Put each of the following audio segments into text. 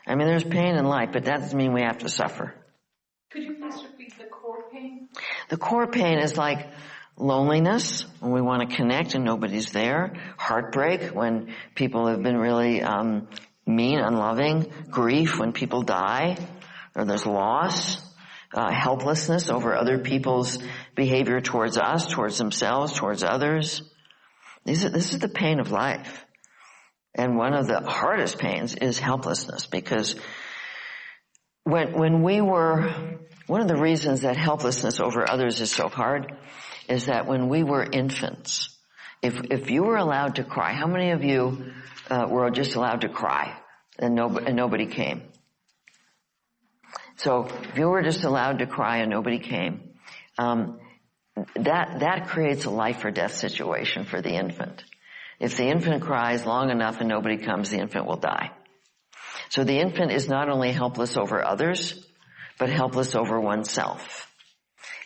I mean, there's pain in life, but that doesn't mean we have to suffer. Could you please repeat the core pain? The core pain is like loneliness, when we want to connect and nobody's there. Heartbreak, when people have been really mean, unloving. Grief, when people die or there's loss. Helplessness over other people's behavior towards us, towards themselves, towards others. This is the pain of life. And one of the hardest pains is helplessness, because when we were, one of the reasons that helplessness over others is so hard is that when we were infants, if you were allowed to cry, how many of you were just allowed to cry and nobody came? So if you were just allowed to cry and nobody came, that creates a life or death situation for the infant. If the infant cries long enough and nobody comes, the infant will die. So the infant is not only helpless over others, but helpless over oneself.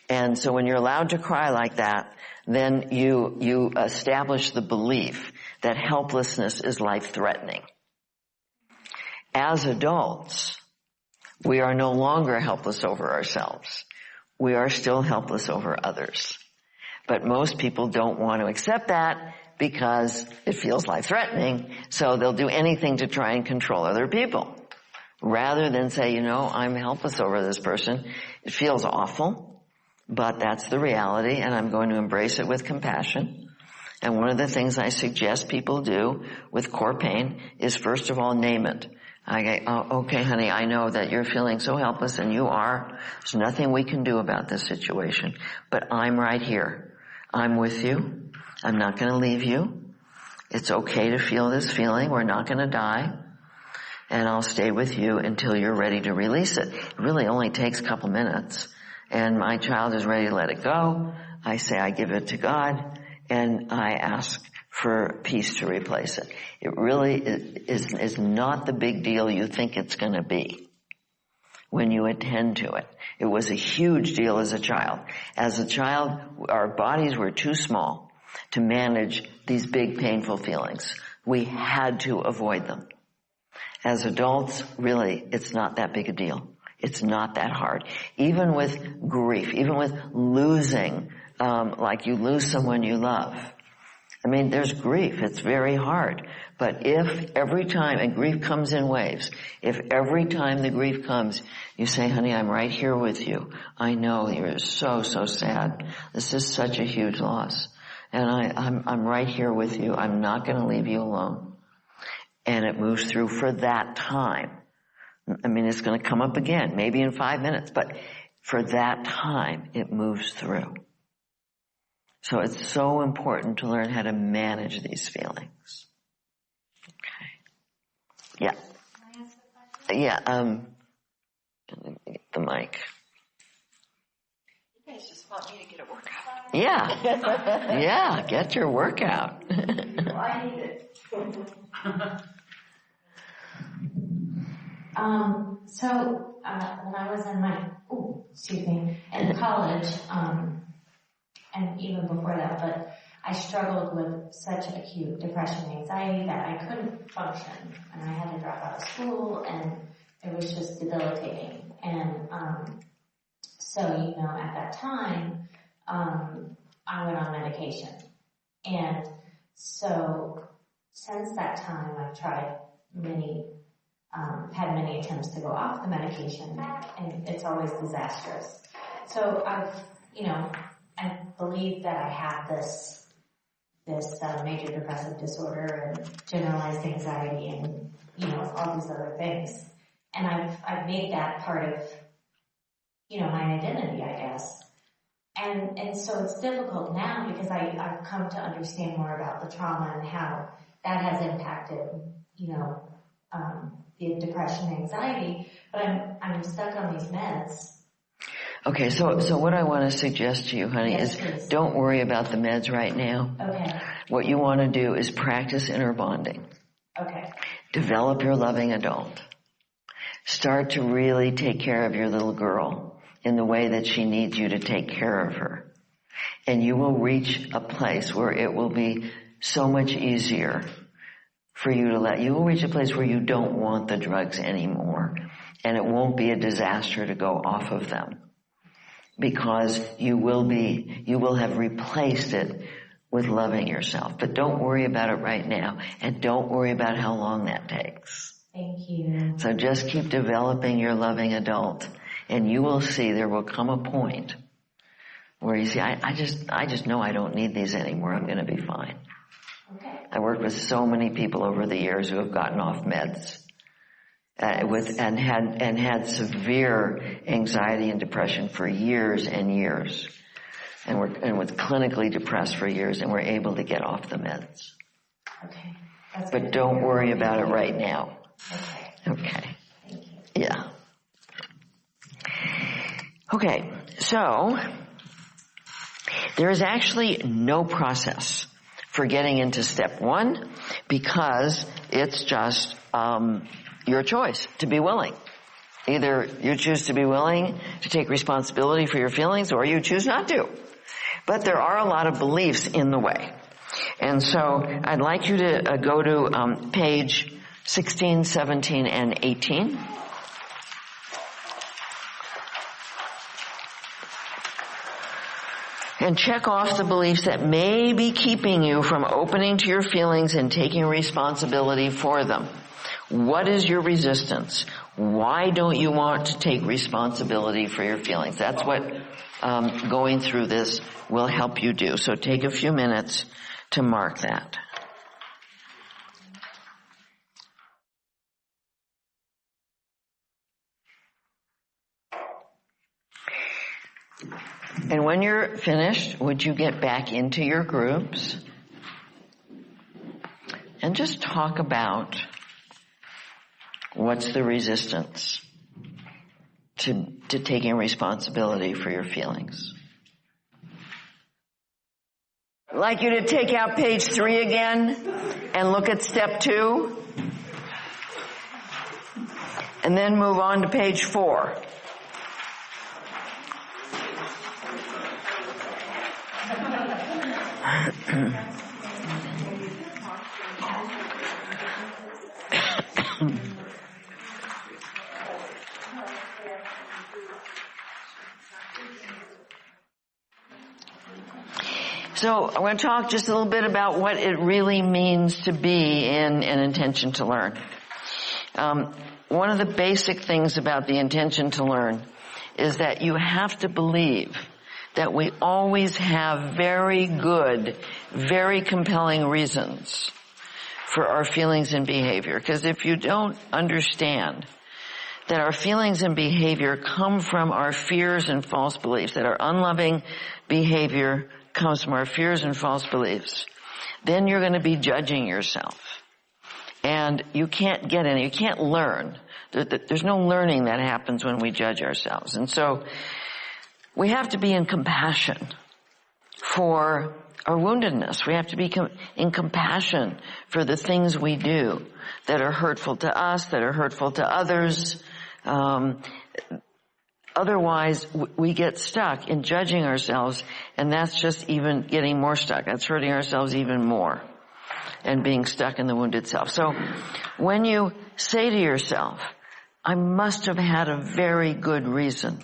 And so when you're allowed to cry like that, then you establish the belief that helplessness is life-threatening. As adults, we are no longer helpless over ourselves. We are still helpless over others. But most people don't want to accept that because it feels life-threatening, so they'll do anything to try and control other people. Rather than say, I'm helpless over this person. It feels awful, but that's the reality, and I'm going to embrace it with compassion. And one of the things I suggest people do with core pain is, first of all, name it. I go, oh, okay, honey, I know that you're feeling so helpless, and you are. There's nothing we can do about this situation, but I'm right here. I'm with you. I'm not going to leave you. It's okay to feel this feeling. We're not going to die. And I'll stay with you until you're ready to release it. It really only takes a couple minutes. And my child is ready to let it go. I say I give it to God, and I ask for peace to replace it. It really is not the big deal you think it's going to be when you attend to it. It was a huge deal as a child. As a child, our bodies were too small to manage these big, painful feelings. We had to avoid them. As adults, really, it's not that big a deal. It's not that hard. Even with grief, even with losing, like you lose someone you love. I mean, there's grief. It's very hard. But if every time, and grief comes in waves, if every time the grief comes, you say, honey, I'm right here with you. I know you're so, so sad. This is such a huge loss. And I'm right here with you. I'm not going to leave you alone. And it moves through for that time. I mean, it's going to come up again, maybe in 5 minutes, but for that time, it moves through. So it's so important to learn how to manage these feelings. Okay. Yeah. Can I ask a question? Yeah, get the mic. You guys just want me to get a workout. Yeah. Yeah, get your workout. Well, I need it. So when I was in college, and even before that, but I struggled with such acute depression and anxiety that I couldn't function, and I had to drop out of school, and it was just debilitating. And so, at that time, I went on medication. And so since that time, I've tried had many attempts to go off the medication, and it's always disastrous. So I believe that I have this major depressive disorder and generalized anxiety and, all these other things. And I've made that part of, my identity, I guess. And so it's difficult now because I've come to understand more about the trauma and how that has impacted, the depression and anxiety, but I'm stuck on these meds. Okay, so what I want to suggest to you, honey, is please. Don't worry about the meds right now. Okay. What you want to do is practice inner bonding. Okay. Develop your loving adult. Start to really take care of your little girl in the way that she needs you to take care of her. And you will reach a place where it will be so much easier for you to you will reach a place where you don't want the drugs anymore. And it won't be a disaster to go off of them. Because you will have replaced it with loving yourself. But don't worry about it right now. And don't worry about how long that takes. Thank you. So just keep developing your loving adult. And you will see there will come a point where you see, I just know I don't need these anymore. I'm going to be fine. Okay. I worked with so many people over the years who have gotten off meds. And had severe anxiety and depression for years and years, and was clinically depressed for years, and were able to get off the meds. Okay. That's But don't worry about it right now. Okay. Thank you. Yeah. Okay. So there is actually no process for getting into step 1 because it's just your choice to be willing. Either you choose to be willing to take responsibility for your feelings or you choose not to. But there are a lot of beliefs in the way. And so I'd like you to go to page 16, 17, and 18. And check off the beliefs that may be keeping you from opening to your feelings and taking responsibility for them. What is your resistance? Why don't you want to take responsibility for your feelings? That's what going through this will help you do. So take a few minutes to mark that. And when you're finished, would you get back into your groups and just talk about what's the resistance to taking responsibility for your feelings? I'd like you to take out page 3 again and look at step 2. And then move on to page 4. So I want to talk just a little bit about what it really means to be in an intention to learn. One of the basic things about the intention to learn is that you have to believe that we always have very good, very compelling reasons for our feelings and behavior. Because if you don't understand that our feelings and behavior come from our fears and false beliefs, that our unloving behavior comes from our fears and false beliefs, then you're going to be judging yourself. And you can't you can't learn. There's no learning that happens when we judge ourselves. And so we have to be in compassion for our woundedness. We have to be in compassion for the things we do that are hurtful to us, that are hurtful to others. Otherwise, we get stuck in judging ourselves, and that's just even getting more stuck. That's hurting ourselves even more and being stuck in the wounded self. So when you say to yourself, I must have had a very good reason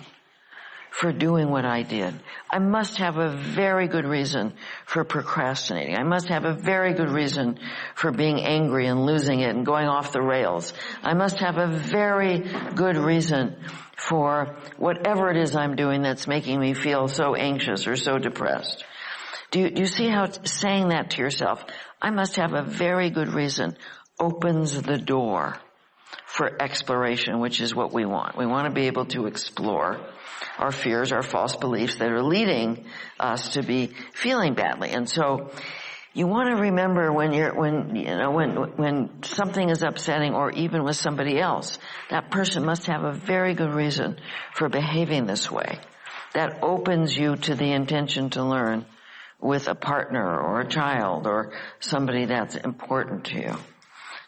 for doing what I did. I must have a very good reason for procrastinating. I must have a very good reason for being angry and losing it and going off the rails. I must have a very good reason for whatever it is I'm doing that's making me feel so anxious or so depressed. Do you see how saying that to yourself, I must have a very good reason, opens the door for exploration, which is what we want. We want to be able to explore our fears, our false beliefs that are leading us to be feeling badly. And so you want to remember when something is upsetting, or even with somebody else, that person must have a very good reason for behaving this way. That opens you to the intention to learn with a partner or a child or somebody that's important to you.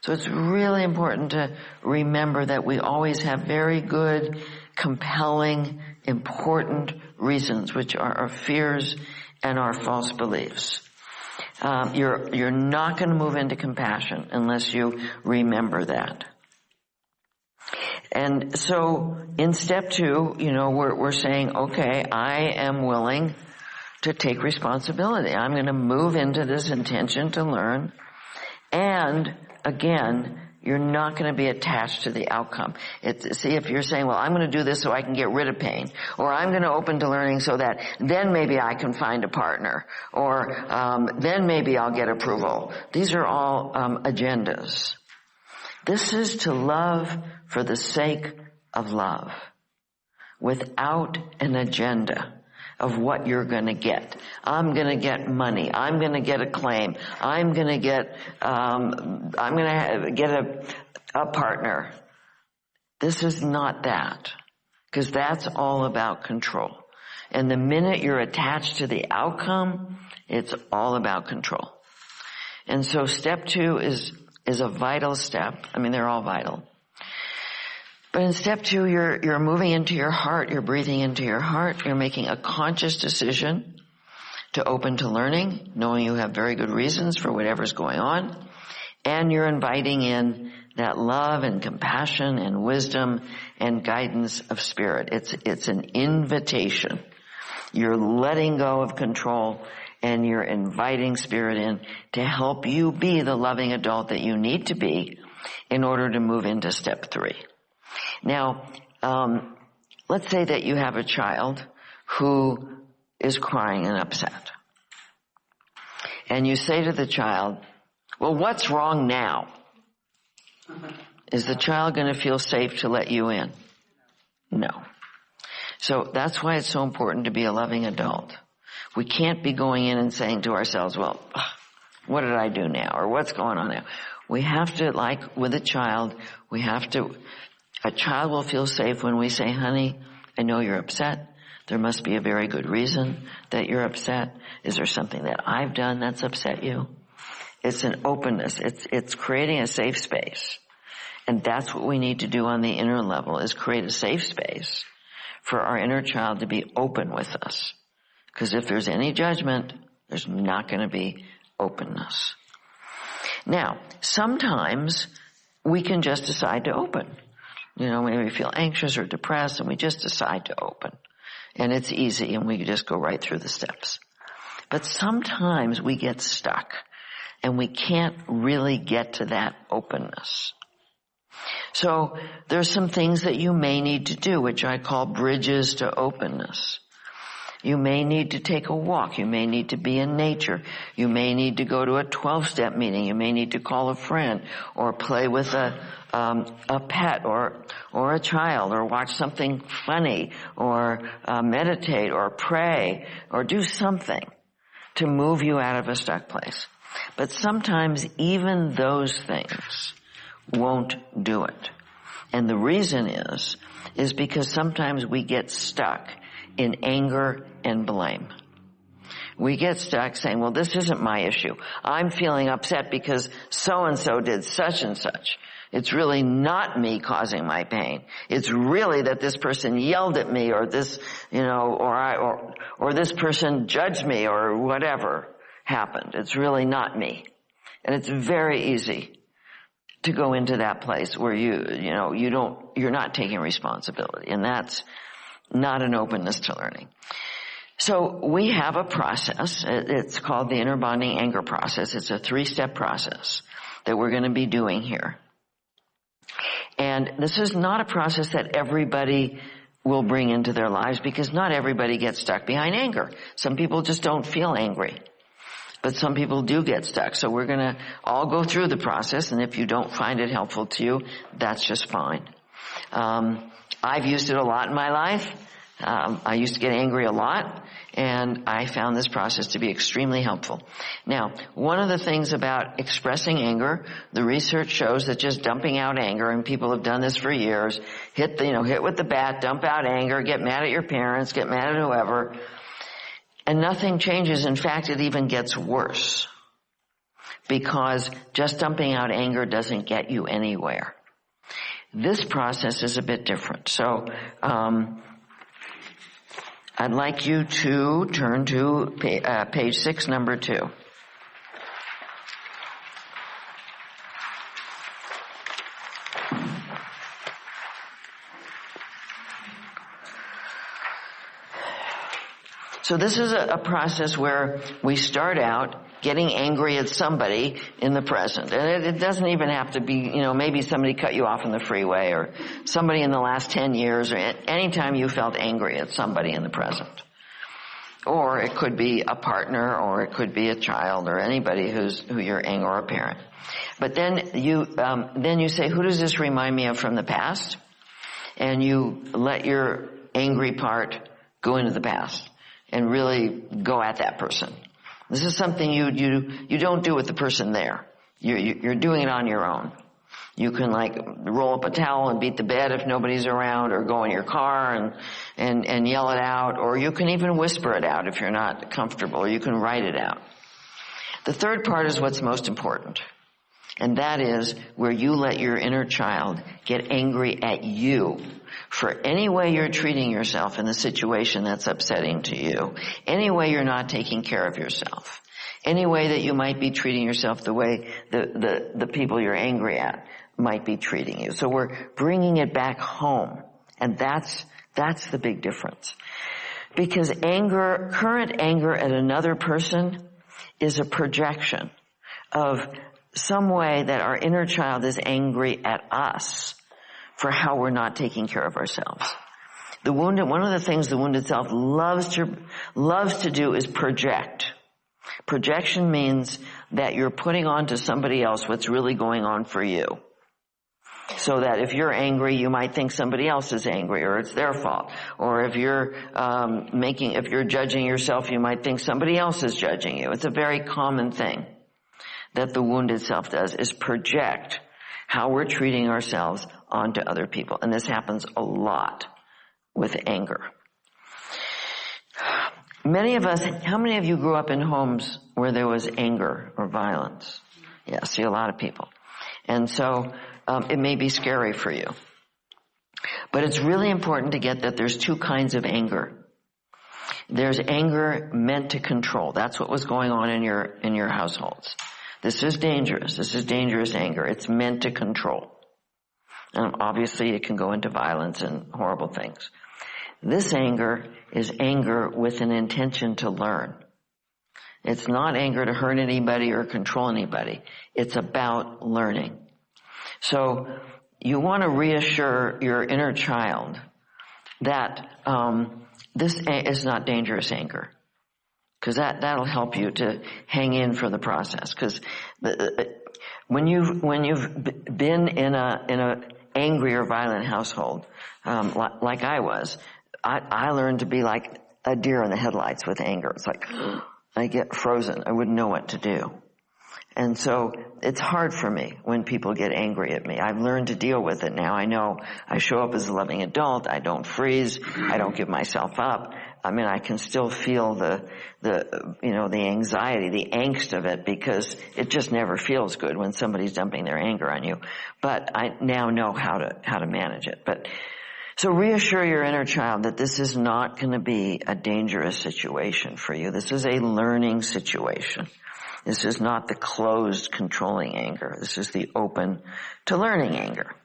So it's really important to remember that we always have very good, compelling, important reasons, which are our fears and our false beliefs. You're not going to move into compassion unless you remember that. And so in step 2, we're saying, okay, I am willing to take responsibility. I'm going to move into this intention to learn. And again, you're not going to be attached to the outcome. See, if you're saying, well, I'm going to do this so I can get rid of pain, or I'm going to open to learning so that then maybe I can find a partner, or then maybe I'll get approval. These are all agendas. This is to love for the sake of love, without an agenda of what you're going to get. I'm going to get money. I'm going to get a claim. I'm going to get a partner. This is not that, because that's all about control. And the minute you're attached to the outcome, it's all about control. And so step 2 is a vital step. I mean, they're all vital. But in step 2, you're moving into your heart, you're breathing into your heart, you're making a conscious decision to open to learning, knowing you have very good reasons for whatever's going on, and you're inviting in that love and compassion and wisdom and guidance of spirit. It's an invitation. You're letting go of control and you're inviting spirit in to help you be the loving adult that you need to be in order to move into step 3. Now, let's say that you have a child who is crying and upset. And you say to the child, well, what's wrong now? Is the child going to feel safe to let you in? No. So that's why it's so important to be a loving adult. We can't be going in and saying to ourselves, well, what did I do now? Or what's going on now? We have to, like with a child, a child will feel safe when we say, honey, I know you're upset. There must be a very good reason that you're upset. Is there something that I've done that's upset you? It's an openness. It's creating a safe space. And that's what we need to do on the inner level, is create a safe space for our inner child to be open with us. Because if there's any judgment, there's not going to be openness. Now, sometimes we can just decide to open. Maybe we feel anxious or depressed and we just decide to open. And it's easy and we just go right through the steps. But sometimes we get stuck and we can't really get to that openness. So there's some things that you may need to do, which I call bridges to openness. You may need to take a walk. You may need to be in nature. You may need to go to a 12-step meeting. You may need to call a friend or play with a pet or a child, or watch something funny, or meditate or pray or do something to move you out of a stuck place. But sometimes even those things won't do it. And the reason is because sometimes we get stuck in anger and blame. We get stuck saying, well, this isn't my issue. I'm feeling upset because so-and-so did such and such. It's really not me causing my pain. It's really that this person yelled at me, or this, or this person judged me, or whatever happened. It's really not me. And it's very easy to go into that place where you're not taking responsibility. And that's not an openness to learning. So we have a process. It's called the inner bonding anger process. It's a 3-step process that we're going to be doing here. And this is not a process that everybody will bring into their lives, because not everybody gets stuck behind anger. Some people just don't feel angry, but some people do get stuck. So we're going to all go through the process, and if you don't find it helpful to you, that's just fine. I've used it a lot in my life. I used to get angry a lot, and I found this process to be extremely helpful. Now, one of the things about expressing anger, the research shows that just dumping out anger, and people have done this for years, hit with the bat, dump out anger, get mad at your parents, get mad at whoever, and nothing changes. In fact, it even gets worse, because just dumping out anger doesn't get you anywhere. This process is a bit different. So, I'd like you to turn to page 6, number 2. So this is a process where we start out getting angry at somebody in the present. And it doesn't even have to be, maybe somebody cut you off on the freeway, or somebody in the last 10 years, or any time you felt angry at somebody in the present. Or it could be a partner, or it could be a child, or anybody who you're angry, or a parent. But then you say, who does this remind me of from the past? And you let your angry part go into the past and really go at that person. This is something you don't do with the person there. You're doing it on your own. You can roll up a towel and beat the bed if nobody's around, or go in your car and yell it out, or you can even whisper it out if you're not comfortable, or you can write it out. The third part is what's most important. And that is where you let your inner child get angry at you for any way you're treating yourself in the situation that's upsetting to you, any way you're not taking care of yourself, any way that you might be treating yourself the way the people you're angry at might be treating you. So we're bringing it back home, and that's the big difference. Because current anger at another person is a projection of some way that our inner child is angry at us for how we're not taking care of ourselves. One of the things the wounded self loves to do is project. Projection means that you're putting on to somebody else what's really going on for you. So that if you're angry, you might think somebody else is angry, or it's their fault. Or if you're judging yourself, you might think somebody else is judging you. It's a very common thing that the wounded self does, is project how we're treating ourselves onto other people. And this happens a lot with anger. Many of us, how many of you grew up in homes where there was anger or violence? Yeah, I see a lot of people. And so it may be scary for you. But it's really important to get that there's two kinds of anger. There's anger meant to control. That's what was going on in your households. This is dangerous. This is dangerous anger. It's meant to control. And obviously it can go into violence and horrible things. This anger is anger with an intention to learn. It's not anger to hurt anybody or control anybody. It's about learning. So you want to reassure your inner child that this is not dangerous anger. Because that'll help you to hang in for the process. Because when you've been in a angry or violent household, like I was, I learned to be like a deer in the headlights with anger. It's like I get frozen. I wouldn't know what to do. And so it's hard for me when people get angry at me. I've learned to deal with it now. I know I show up as a loving adult. I don't freeze. I don't give myself up. I mean, I can still feel the anxiety, the angst of it, because it just never feels good when somebody's dumping their anger on you. But I now know how to manage it. But so reassure your inner child that this is not going to be a dangerous situation for you. This is a learning situation. This is not the closed, controlling anger. This is the open to learning anger.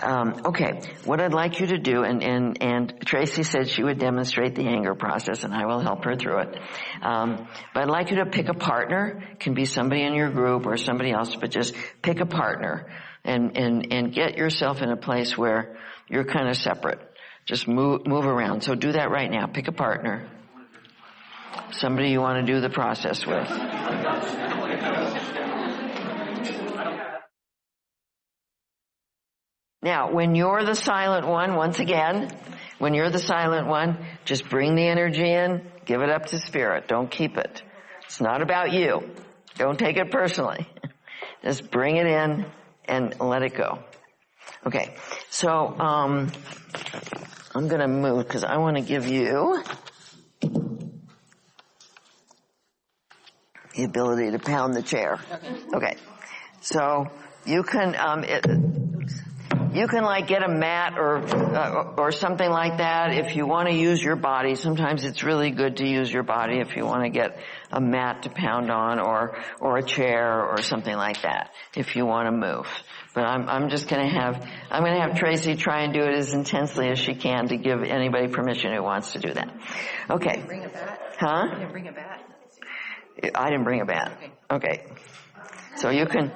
Okay, what I'd like you to do, and Tracy said she would demonstrate the anger process, and I will help her through it. But I'd like you to pick a partner. It can be somebody in your group or somebody else, but just pick a partner and get yourself in a place where you're kind of separate. Just move around. So do that right now. Pick a partner. Somebody you want to do the process with. Now, when you're the silent one, once again, when you're the silent one, just bring the energy in, give it up to Spirit. Don't keep it. It's not about you. Don't take it personally. Just bring it in and let it go. Okay, so I'm going to move because I want to give you the ability to pound the chair. Okay, so you can like get a mat or something like that if you want to use your body. Sometimes it's really good to use your body if you want to get a mat to pound on or a chair or something like that if you want to move. But I'm going to have Tracy try and do it as intensely as she can to give anybody permission who wants to do that. Okay. Bring a bat? Huh? You didn't bring a bat? I didn't bring a bat. Okay. So you can,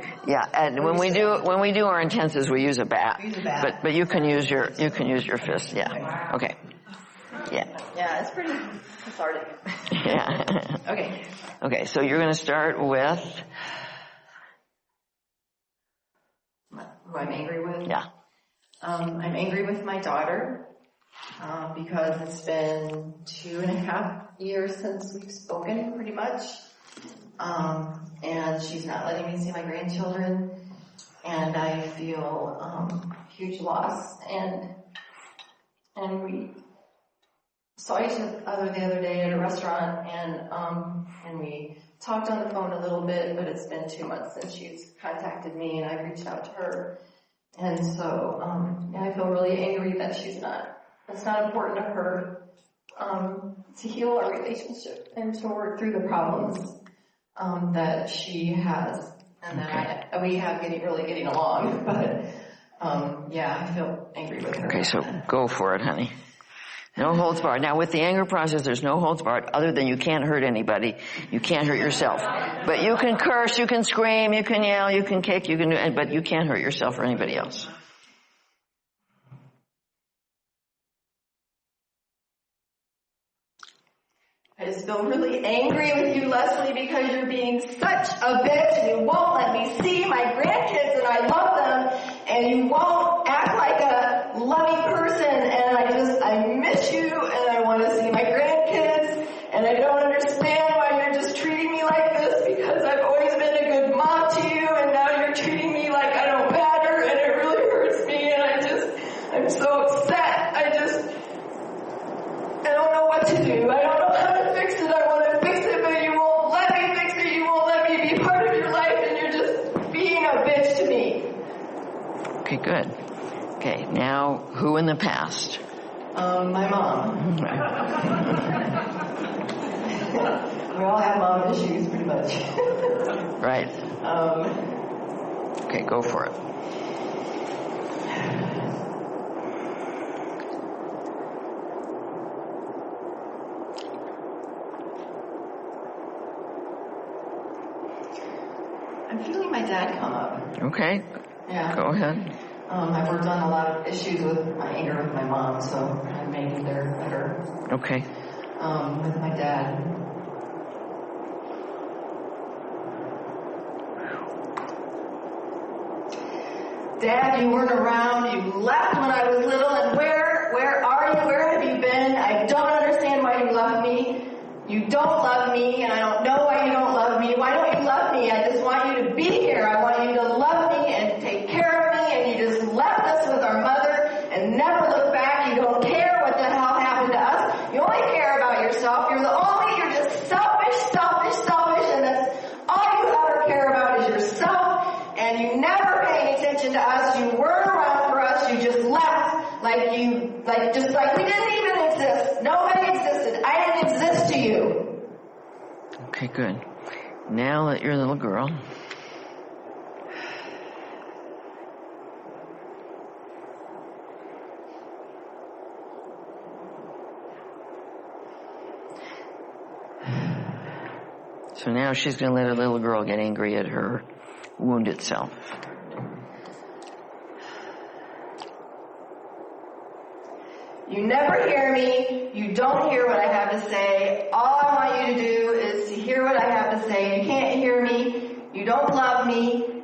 and when we do our intensives, we use a bat. Use a bat. But you can use your fist, yeah. Okay. Yeah. Yeah, it's pretty cathartic. Yeah. Okay. Okay, so you're going to start with, Who I'm angry with? yeah. I'm angry with my daughter because it's been 2.5 years since we've spoken, pretty much. And she's not letting me see my grandchildren, and I feel huge loss. And we saw each other the other day at a restaurant, and we talked on the phone a little bit, but it's been 2 months since she's contacted me, and I've reached out to her. And so, I feel really angry that it's not important to her, to heal our relationship and to work through the problems, that she has, and that we have getting along, but, I feel angry with her. Okay, so go for it, honey. No holds barred. Now, with the anger process, there's no holds barred other than you can't hurt anybody. You can't hurt yourself. But you can curse, you can scream, you can yell, you can kick, but you can't hurt yourself or anybody else. I just feel really angry with you, Leslie, because you're being such a bitch and you won't let me see my grandkids and I love them, and you won't act like a loving person, and I miss you and I want to see my grandkids, and I don't understand why you're just treating me like this, because I've always been a good mom to you, and now you're treating me like I don't matter, and it really hurts me, and I'm so upset. I don't know what to do. I don't know how to fix it. I want to fix it, but you won't let me fix it. You won't let me be part of your life, and you're just being a bitch to me. Okay, good. Okay, now, who in the past? My mom. We all have mom issues, pretty much. Right. Okay, go for it. I'm feeling my dad come up. Okay. Yeah. Go ahead. I've worked on a lot of issues with my anger with my mom, so I'm maybe they're better. Okay. With my dad. Dad, you weren't around. You left when I was little, and where are you? Where have you been? I don't understand why you left me. You don't love me, and I don't know why you don't love me. Why don't you love me? I just want you to be here. I want you to love me and take care of me, and you just left us with our mother and never look back. You don't care what the hell happened to us. You only care about yourself. You're just selfish, and that's all you ever care about is yourself, and you never pay any attention to us. You weren't around for us. You just left just like we didn't even exist. Nobody existed. I didn't exist to you. Okay, good. Now that you're a little girl. So now she's going to let a little girl get angry at her wounded self. You never hear me. You don't hear what I have to say. All I want you to do is to hear what I have to say. You can't hear me. You don't love me.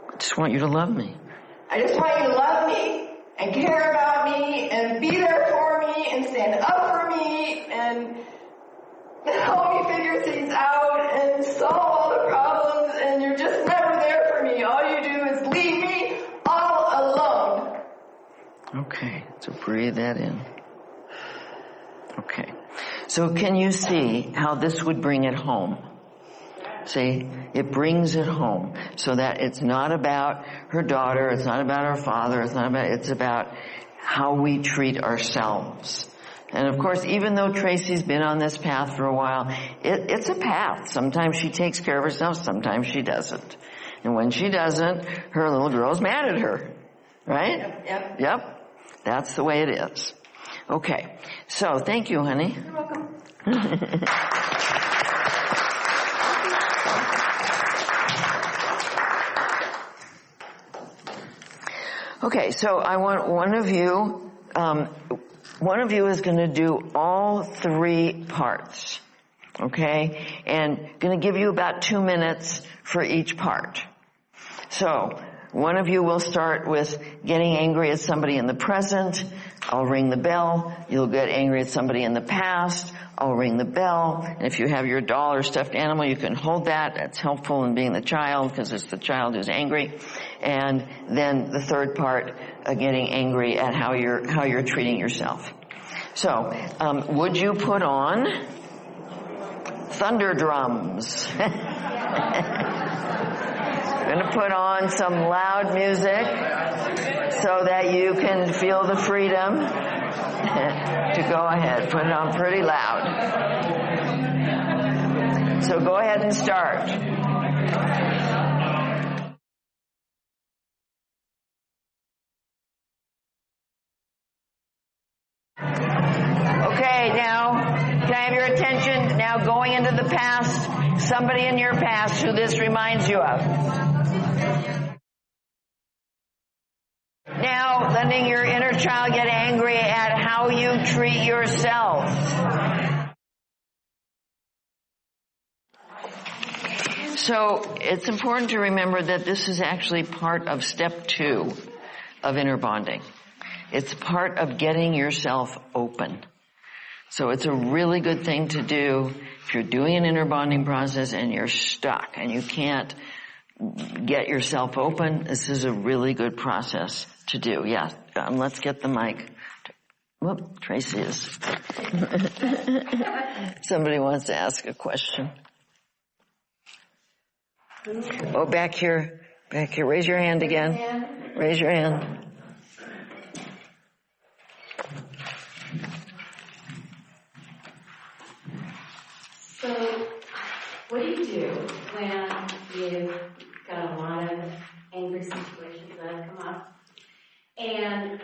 I just want you to love me. I just want you to love me and care about me and be there for me and stand up for me and help me figure things out and solve all the problems, and you're just never there for me. All you do is leave me all alone. Okay, so breathe that in. Okay. So can you see how this would bring it home? See, it brings it home so that it's not about her daughter, it's not about her father, it's about how we treat ourselves. And of course, even though Tracy's been on this path for a while, it's a path. Sometimes she takes care of herself, sometimes she doesn't. And when she doesn't, her little girl's mad at her. Right? Yep. That's the way it is. Okay. So, thank you, honey. You're welcome. Okay, so I want one of you is going to do all 3 parts. Okay? And going to give you about 2 minutes for each part. So, one of you will start with getting angry at somebody in the present. I'll ring the bell. You'll get angry at somebody in the past. I'll ring the bell. And if you have your doll or stuffed animal, you can hold that. That's helpful in being the child because it's the child who's angry. And then the 3rd part, getting angry at how you're treating yourself. So, would you put on thunder drums? Going to put on some loud music so that you can feel the freedom to go ahead. Put it on pretty loud. So go ahead and start. Okay, now, can I have your attention? Now going into the past, somebody in your past who this reminds you of. Now, letting your inner child get angry at how you treat yourself. So, it's important to remember that this is actually part of step 2 of inner bonding. It's part of getting yourself open. So it's a really good thing to do if you're doing an inner bonding process and you're stuck and you can't get yourself open. This is a really good process to do. Yeah, let's get the mic. Whoop, Tracy is. Somebody wants to ask a question. Oh, back here. Raise your hand again. Raise your hand. So, what do you do when you've got a lot of angry situations that have come up and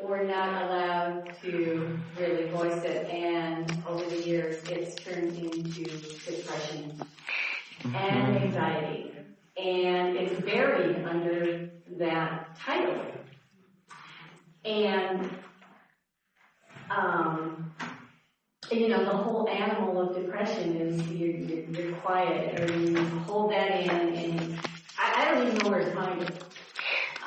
we're not allowed to really voice it, and over the years it's turned into depression and anxiety, and it's buried under that title. And the whole animal of depression is you're quiet, or you hold that in, and I don't even know where to find it.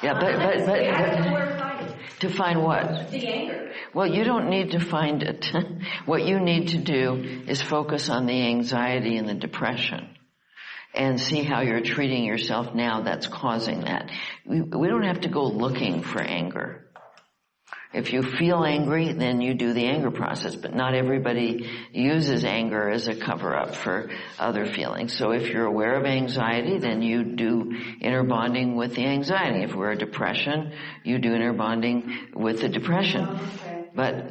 Yeah, but I don't know where to find it. To find what? The anger. Well, you don't need to find it. What you need to do is focus on the anxiety and the depression and see how you're treating yourself now that's causing that. We don't have to go looking for anger. If you feel angry, then you do the anger process, but not everybody uses anger as a cover-up for other feelings. So if you're aware of anxiety, then you do inner bonding with the anxiety. If we're a depression, you do inner bonding with the depression. Okay. But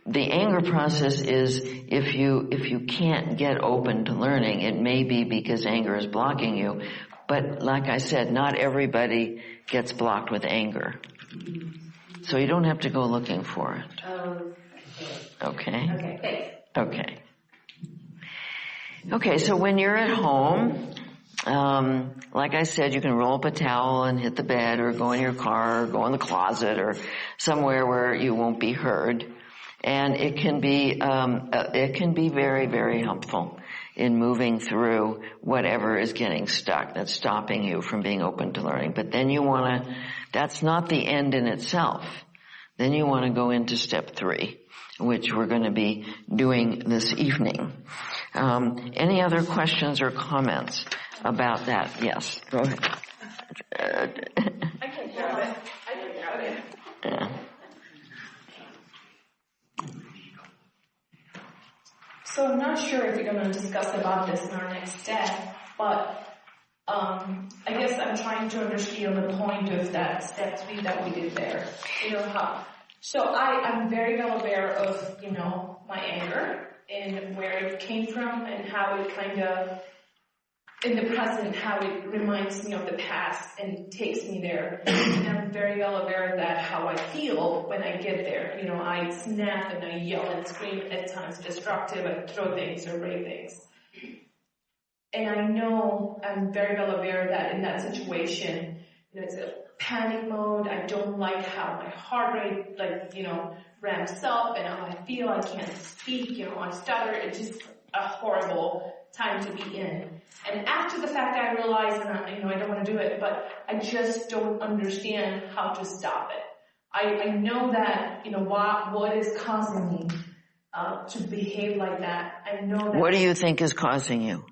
the anger process is if you can't get open to learning, it may be because anger is blocking you. But like I said, not everybody gets blocked with anger. So you don't have to go looking for it. Okay? Okay, thanks. Okay. Okay, so when you're at home, like I said, you can roll up a towel and hit the bed, or go in your car, or go in the closet, or somewhere where you won't be heard. And it can be very, very helpful in moving through whatever is getting stuck, that's stopping you from being open to learning. But then that's not the end in itself. Then you want to go into step 3, which we're going to be doing this evening. Any other questions or comments about that? Yes, go ahead. I can grab it. Yeah. So I'm not sure if you're going to discuss about this in our next step, but I guess I'm trying to understand the point of that step 3 that we did there. So I'm very well aware of, my anger and where it came from and how it kind of in the present, how it reminds me of the past and takes me there. And I'm very well aware of that, how I feel when I get there. You know, I snap and I yell and scream, at times destructive, I throw things or break things. And I know, I'm very well aware of that in that situation, you know, it's a panic mode. I don't like how my heart rate, like, you know, ramps up and how I feel. I can't speak, you know, I stutter. It's just a horrible time to be in. And after the fact, I realize, and I don't want to do it, but I just don't understand how to stop it. I know that, you know, what is causing me to behave like that. I know that. What do you think is causing you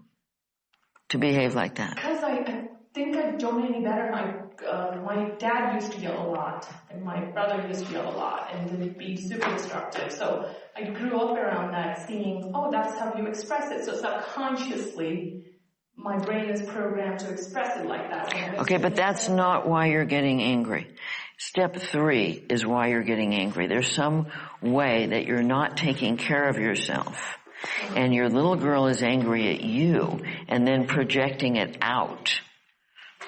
to behave like that? Because I think I don't know any better. My dad used to yell a lot, and my brother used to yell a lot, and then be super destructive. So I grew up around that, seeing, oh, that's how you express it. So subconsciously, my brain is programmed to express it like that. Okay, but that's not why you're getting angry. Step 3 is why you're getting angry. There's some way that you're not taking care of yourself, and your little girl is angry at you, and then projecting it out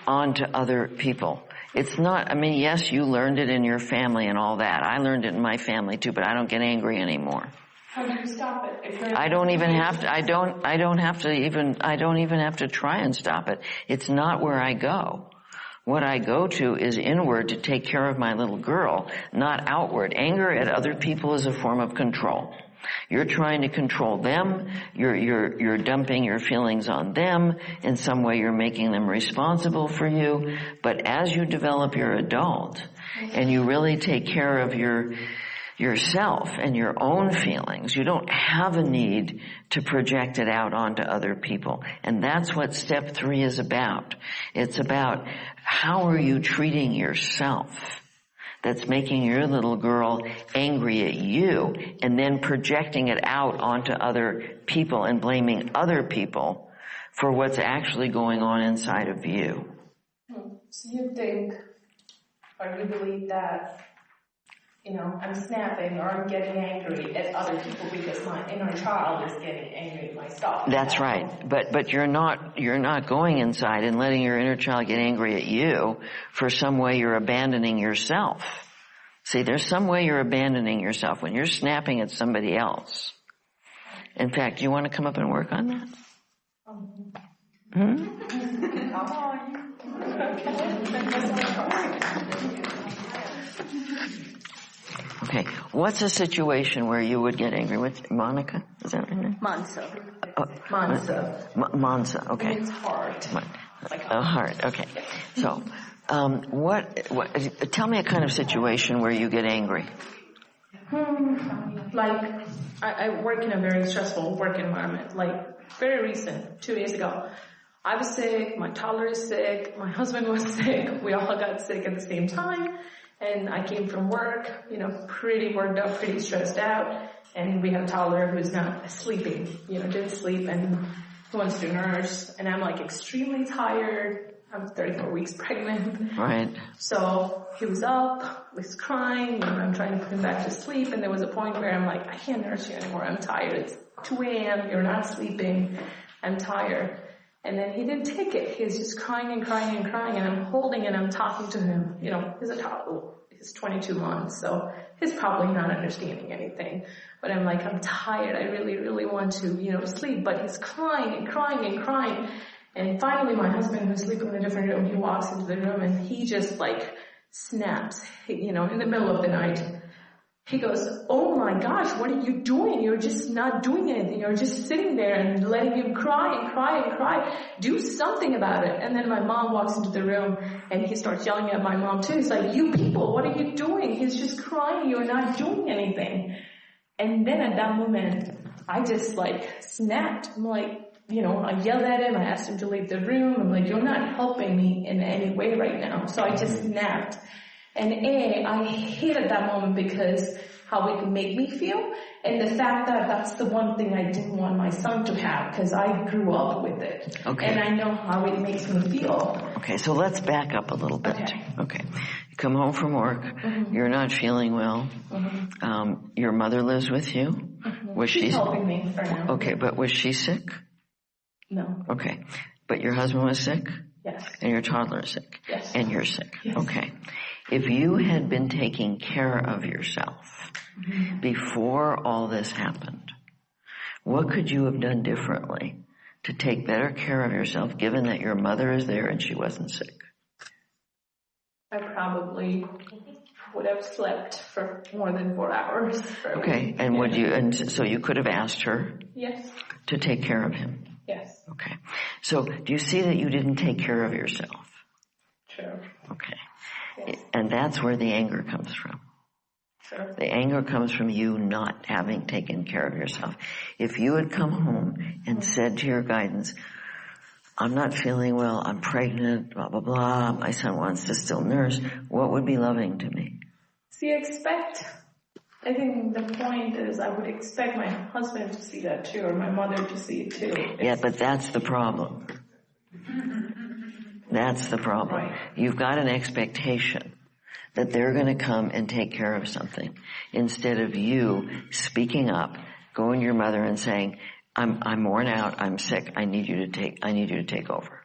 onto other people. It's not, I mean, yes, you learned it in your family and all that. I learned it in my family too, but I don't get angry anymore. How do you stop it? I don't even have to try and stop it. It's not where I go. What I go to is inward to take care of my little girl, not outward. Anger at other people is a form of control. You're trying to control them. You're dumping your feelings on them. In some way, you're making them responsible for you. But as you develop your adult and you really take care of yourself and your own feelings, you don't have a need to project it out onto other people. And that's what step 3 is about. It's about how are you treating yourself that's making your little girl angry at you, and then projecting it out onto other people and blaming other people for what's actually going on inside of you. So you think, or you believe that, you know, I'm snapping or I'm getting angry at other people because my inner child is getting angry at myself. That's right. But you're not going inside and letting your inner child get angry at you for some way you're abandoning yourself. See, there's some way you're abandoning yourself when you're snapping at somebody else. In fact, you want to come up and work on that? Okay. What's a situation where you would get angry with Monica? Is that her name? Mansa. Mansa. Okay. It's hard. Heart. Okay. So, tell me a kind of situation where you get angry. Like, I work in a very stressful work environment. Like, very recent, 2 days ago, I was sick, my toddler is sick, my husband was sick, we all got sick at the same time, and I came from work, you know, pretty worked up, pretty stressed out, and we have a toddler who's not sleeping, you know, didn't sleep, and he wants to nurse, and I'm like extremely tired. I'm 34 weeks pregnant. Right. So he was up, was crying, and I'm trying to put him back to sleep, and there was a point where I'm like, I can't nurse you anymore, I'm tired. It's 2 a.m., you're not sleeping, I'm tired. And then he didn't take it. He was just crying and crying and crying, and I'm holding and I'm talking to him. You know, he's a toddler, he's 22 months, so he's probably not understanding anything. But I'm like, I'm tired, I really, really want to, you know, sleep, but he's crying and crying and crying. And finally, my husband, who's sleeping in a different room, he walks into the room and he just like snaps, you know, in the middle of the night. He goes, oh my gosh, what are you doing? You're just not doing anything. You're just sitting there and letting him cry and cry and cry. Do something about it. And then my mom walks into the room and he starts yelling at my mom too. He's like, you people, what are you doing? He's just crying. You're not doing anything. And then at that moment, I just like snapped. I'm like, you know, I yelled at him. I asked him to leave the room. I'm like, you're not helping me in any way right now. So I just snapped. And I hated that moment because how it could make me feel, and the fact that that's the one thing I didn't want my son to have because I grew up with it. Okay. And I know how it makes me feel. Okay, so let's back up a little bit. Okay. You come home from work. Mm-hmm. You're not feeling well. Mm-hmm. Your mother lives with you. Mm-hmm. Was She's helping me for now. Okay, but was she sick? No. Okay. But your husband was sick? Yes. And your toddler is sick? Yes. And you're sick? Yes. Okay. If you had been taking care of yourself before all this happened, what could you have done differently to take better care of yourself, given that your mother is there and she wasn't sick? I probably would have slept for more than 4 hours. Okay, and so you could have asked her Yes. to take care of him. Yes. Okay. So do you see that you didn't take care of yourself? True. Okay. Yes. And that's where the anger comes from. True. The anger comes from you not having taken care of yourself. If you had come home and said to your guidance, I'm not feeling well, I'm pregnant, blah, blah, blah, my son wants to still nurse, what would be loving to me? See, I think the point is I would expect my husband to see that too, or my mother to see it too. Yeah, but that's the problem. That's the problem. Right. You've got an expectation that they're going to come and take care of something instead of you speaking up, going to your mother and saying, I'm worn out, I'm sick, I need you to take over.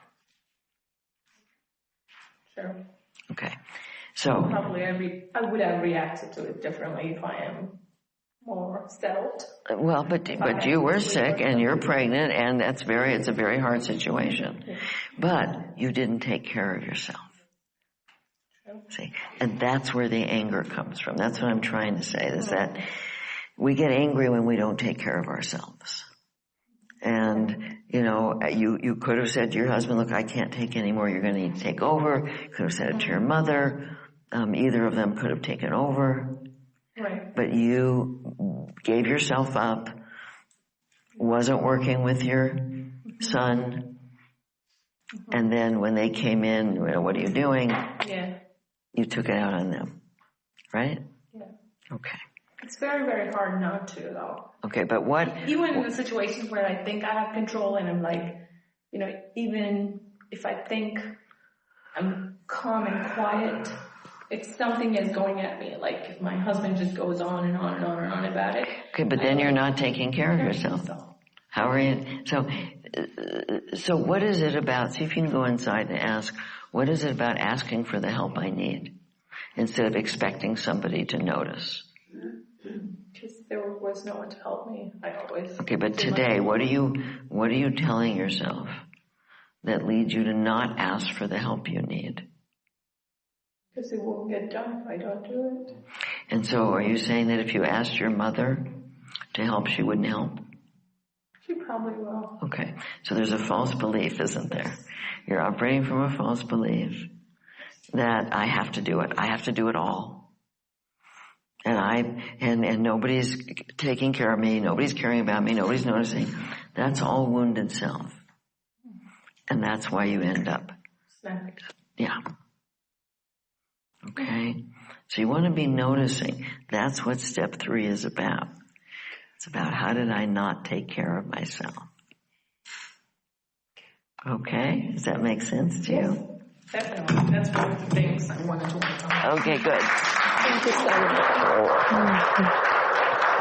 Sure. Okay. So Probably I would have reacted to it differently if I am more settled. well, but you were sick and you're pregnant and it's a very hard situation. Yeah. But you didn't take care of yourself. True. See, and that's where the anger comes from. That's what I'm trying to say, is that we get angry when we don't take care of ourselves. And, you could have said to your husband, look, I can't take anymore, you're going to need to take over. You could have said it to your mother. Either of them could have taken over. Right. But you gave yourself up, wasn't working with your son. And then when they came in, what are you doing? Yeah. You took it out on them, right? Yeah. Okay. It's very, very hard not to, though. Okay, but what? Even in the situations where I think I have control and I'm like, even if I think I'm calm and quiet, if something is going at me, like if my husband just goes on and on and on and on about it. Okay, but then you're not taking care of yourself. How are you? So what is it about? See if you can go inside and ask, what is it about asking for the help I need instead of expecting somebody to notice? Because there was no one to help me. I always. Okay, but today, what are you telling yourself that leads you to not ask for the help you need? Because it won't get done if I don't do it. And so are you saying that if you asked your mother to help, she wouldn't help? She probably will. Okay, so there's a false belief, isn't there? You're operating from a false belief that I have to do it. I have to do it all. And nobody's taking care of me, nobody's caring about me, nobody's noticing. That's all wounded self. And that's why you end up. Snapped. Yeah. Okay? So you want to be noticing. That's what step 3 is about. It's about how did I not take care of myself? Okay? Does that make sense to you? Definitely. That's one of the things I wanted to work on. Okay, good. Thank you so much.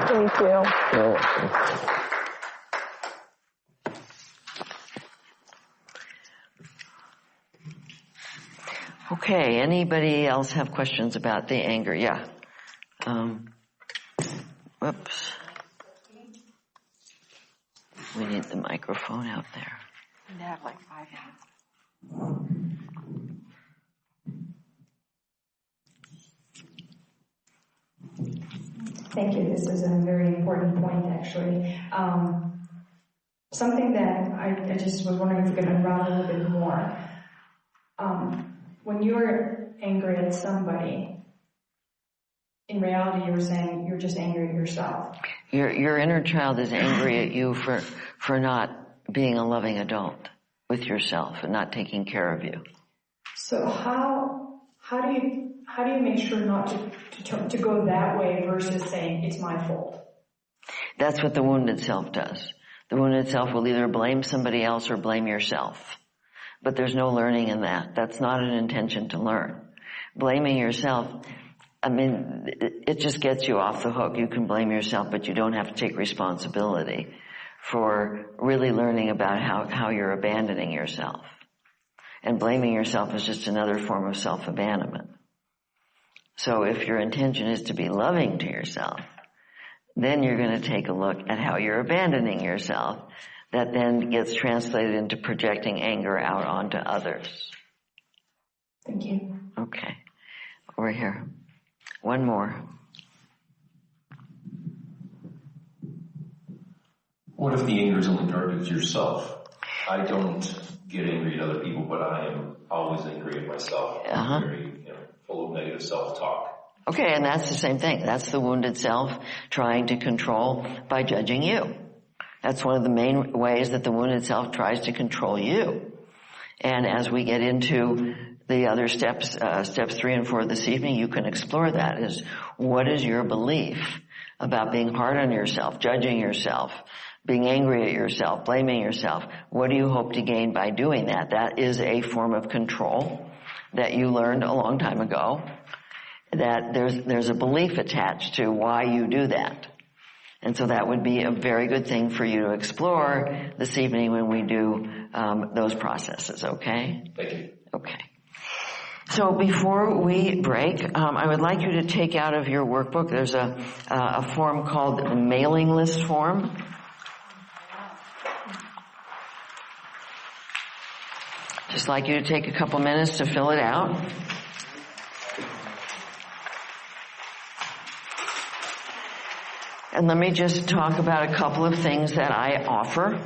Thank you. Okay, anybody else have questions about the anger? Yeah. Whoops. We need the microphone out there. We have like 5 minutes. Thank you. This is a very important point, actually. Something that I just was wondering if you could unravel a little bit more. When you're angry at somebody, in reality, you were saying you're just angry at yourself. Your inner child is angry at you for not being a loving adult with yourself and not taking care of you. So how do you make sure not to go that way versus saying it's my fault? That's what the wounded self does. The wounded self will either blame somebody else or blame yourself. But there's no learning in that. That's not an intention to learn. Blaming yourself, it just gets you off the hook. You can blame yourself, but you don't have to take responsibility for really learning about how you're abandoning yourself. And blaming yourself is just another form of self-abandonment. So if your intention is to be loving to yourself, then you're going to take a look at how you're abandoning yourself. That then gets translated into projecting anger out onto others. Thank you. Okay. Over here. One more. What if the anger is only directed at yourself? I don't get angry at other people, but I am always angry at myself. I'm very, full of negative self-talk. Okay, and that's the same thing. That's the wounded self trying to control by judging you. That's one of the main ways that the wounded self tries to control you. And as we get into the other steps 3 and 4 this evening, you can explore that. Is what is your belief about being hard on yourself, judging yourself, being angry at yourself, blaming yourself? What do you hope to gain by doing that? That is a form of control that you learned a long time ago. That there's a belief attached to why you do that. And so that would be a very good thing for you to explore this evening when we do those processes, okay? Thank you. Okay. So before we break, I would like you to take out of your workbook, there's a form called the mailing list form. Just like you to take a couple minutes to fill it out. And let me just talk about a couple of things that I offer.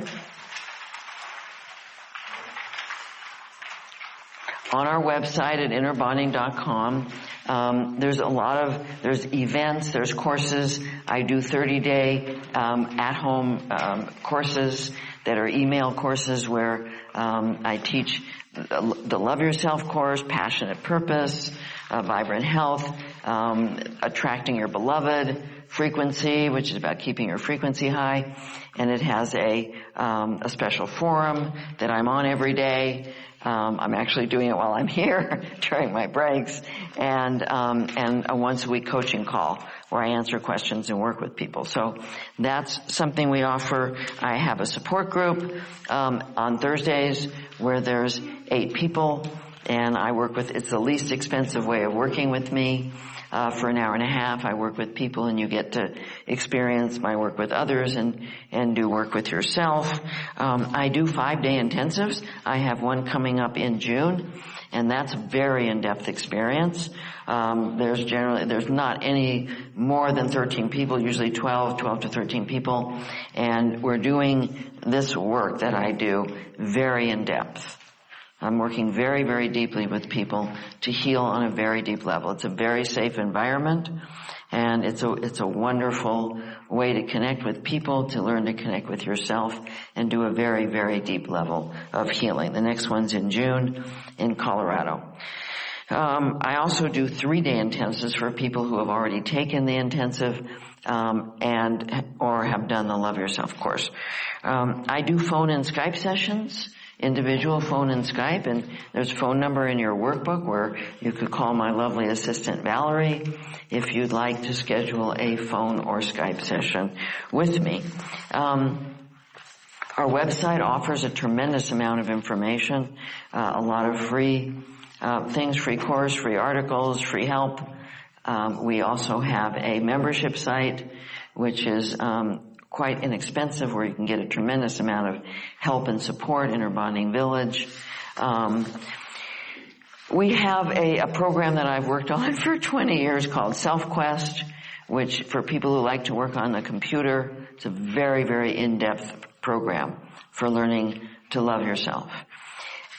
On our website at innerbonding.com, there's events, there's courses. I do 30-day at-home courses that are email courses where I teach the Love Yourself course, Passionate Purpose, Vibrant Health, Attracting Your Beloved, Frequency, which is about keeping your frequency high, and it has a special forum that I'm on every day. I'm actually doing it while I'm here during my breaks, and a once-a-week coaching call where I answer questions and work with people. So that's something we offer. I have a support group on Thursdays where there's 8 people, and I work with. It's the least expensive way of working with me. For an hour and a half, I work with people, and you get to experience my work with others and do work with yourself. I do 5-day intensives. I have one coming up in June, and that's a very in-depth experience. There's not any more than 13 people, usually 12 to 13 people, and we're doing this work that I do very in-depth. I'm working very, very deeply with people to heal on a very deep level. It's a very safe environment, and it's a wonderful way to connect with people, to learn to connect with yourself, and do a very, very deep level of healing. The next one's in June in Colorado. I also do 3-day intensives for people who have already taken the intensive or have done the Love Yourself course. I do phone and Skype sessions. Individual phone and Skype, and there's a phone number in your workbook where you could call my lovely assistant Valerie if you'd like to schedule a phone or Skype session with me. Our website offers a tremendous amount of information, a lot of free things, free course, free articles, free help. We also have a membership site, which is quite inexpensive, where you can get a tremendous amount of help and support, Inner Bonding Village. We have a program that I've worked on for 20 years called SelfQuest, which for people who like to work on the computer, it's a very, very in-depth program for learning to love yourself.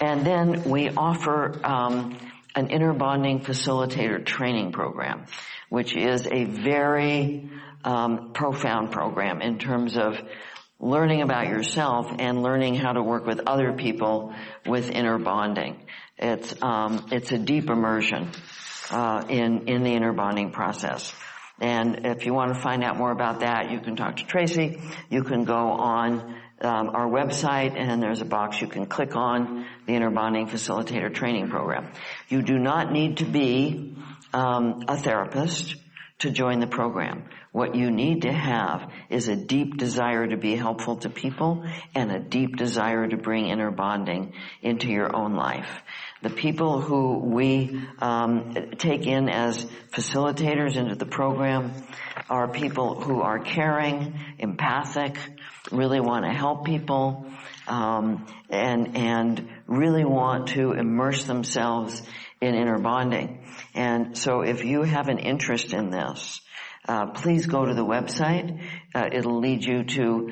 And then we offer an Inner Bonding Facilitator training program, which is a very profound program in terms of learning about yourself and learning how to work with other people with inner bonding. It's a deep immersion in the inner bonding process. And if you want to find out more about that, you can talk to Tracy. You can go on our website, and there's a box you can click on, the Inner Bonding Facilitator Training Program. You do not need to be a therapist to join the program. What you need to have is a deep desire to be helpful to people and a deep desire to bring inner bonding into your own life. The people who we take in as facilitators into the program are people who are caring, empathic, really want to help people, and really want to immerse themselves in inner bonding. And so if you have an interest in this, please go to the website. It'll lead you to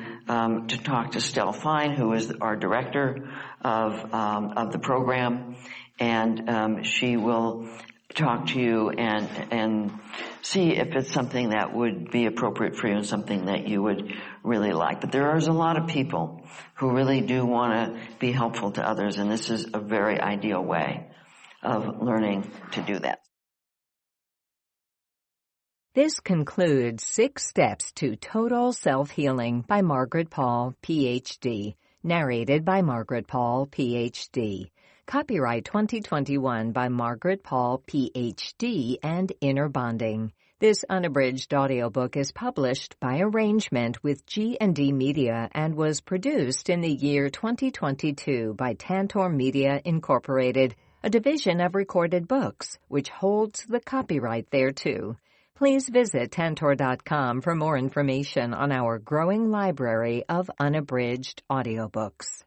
talk to Stell Fine, who is our director of the program, and she will talk to you and see if it's something that would be appropriate for you and something that you would really like. But there is a lot of people who really do want to be helpful to others, and this is a very ideal way of learning to do that. This concludes 6 Steps to Total Self-Healing by Margaret Paul, Ph.D., narrated by Margaret Paul, Ph.D. Copyright 2021 by Margaret Paul, Ph.D. and Inner Bonding. This unabridged audiobook is published by arrangement with G&D Media and was produced in the year 2022 by Tantor Media Incorporated, a division of Recorded Books, which holds the copyright thereto. Please visit Tantor.com for more information on our growing library of unabridged audiobooks.